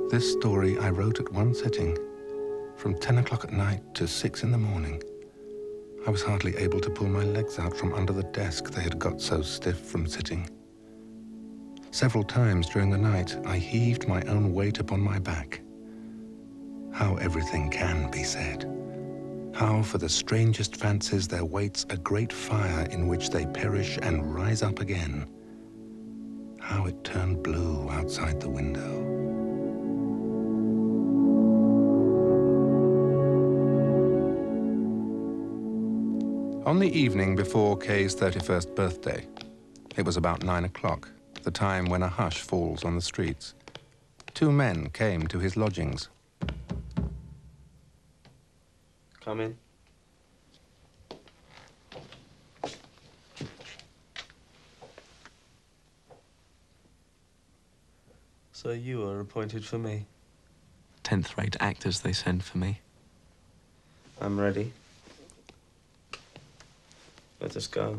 This story I wrote at one sitting, from 10 o'clock at night to 6 in the morning. I was hardly able to pull my legs out from under the desk. They had got so stiff from sitting. Several times during the night, I heaved my own weight upon my back. How everything can be said. How for the strangest fancies there waits a great fire in which they perish and rise up again. How it turned blue outside the window. On the evening before Kay's 31st birthday, it was about 9 o'clock, the time when a hush falls on the streets. Two men came to his lodgings. Come in. So you are appointed for me? 10th-rate actors they send for me. I'm ready. Let us go.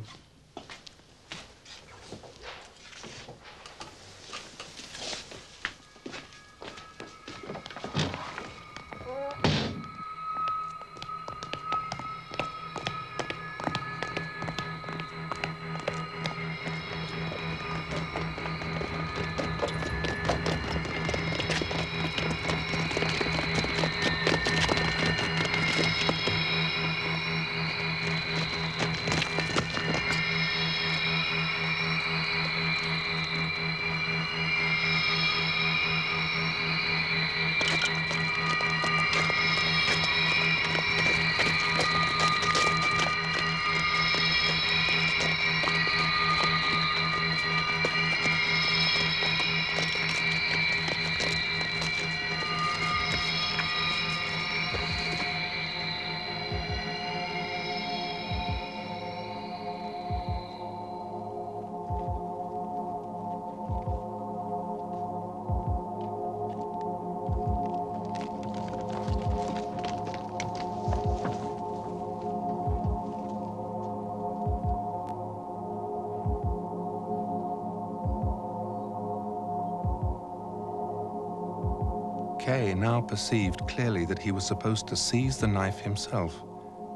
Kay now perceived clearly that he was supposed to seize the knife himself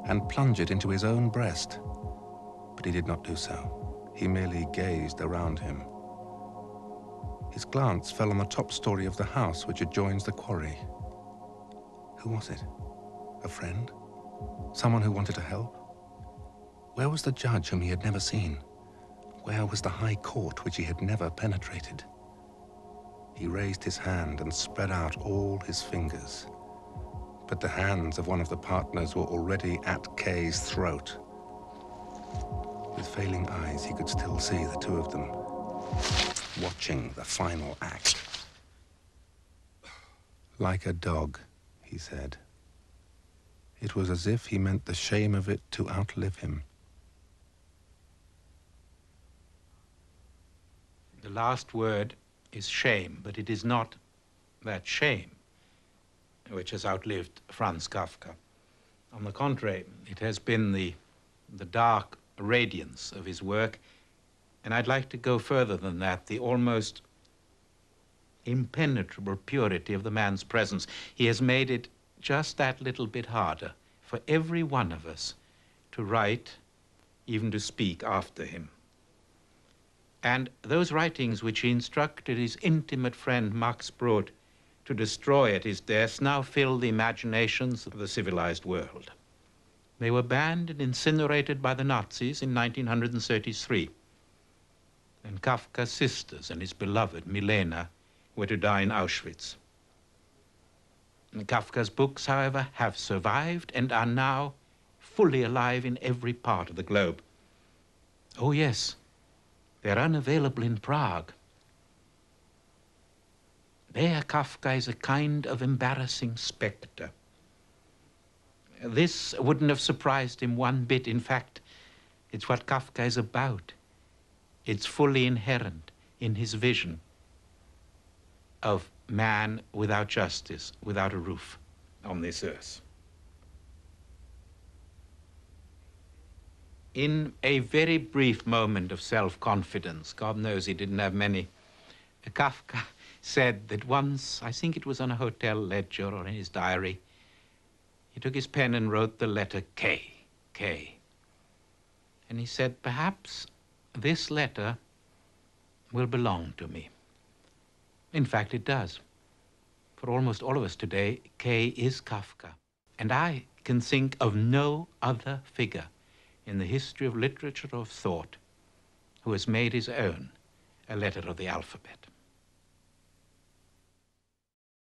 and plunge it into his own breast. But he did not do so. He merely gazed around him. His glance fell on the top story of the house which adjoins the quarry. Who was it? A friend? Someone who wanted to help? Where was the judge whom he had never seen? Where was the high court which he had never penetrated? He raised his hand and spread out all his fingers. But the hands of one of the partners were already at Kay's throat. With failing eyes, he could still see the two of them, watching the final act. Like a dog, he said. It was as if he meant the shame of it to outlive him. The last word is shame, but it is not that shame which has outlived Franz Kafka. On the contrary, it has been the dark radiance of his work, and I'd like to go further than that, the almost impenetrable purity of the man's presence. He has made it just that little bit harder for every one of us to write, even to speak after him. And those writings which he instructed his intimate friend Max Brod to destroy at his death now fill the imaginations of the civilized world. They were banned and incinerated by the Nazis in 1933. And Kafka's sisters and his beloved Milena were to die in Auschwitz. And Kafka's books, however, have survived and are now fully alive in every part of the globe. Oh yes, they're unavailable in Prague. There, Kafka is a kind of embarrassing specter. This wouldn't have surprised him one bit. In fact, it's what Kafka is about. It's fully inherent in his vision of man without justice, without a roof on this earth. In a very brief moment of self-confidence, God knows he didn't have many, Kafka said that once, I think it was on a hotel ledger or in his diary, he took his pen and wrote the letter K, K. And he said, perhaps this letter will belong to me. In fact, it does. For almost all of us today, K is Kafka. And I can think of no other figure in the history of literature or of thought who has made his own a letter of the alphabet.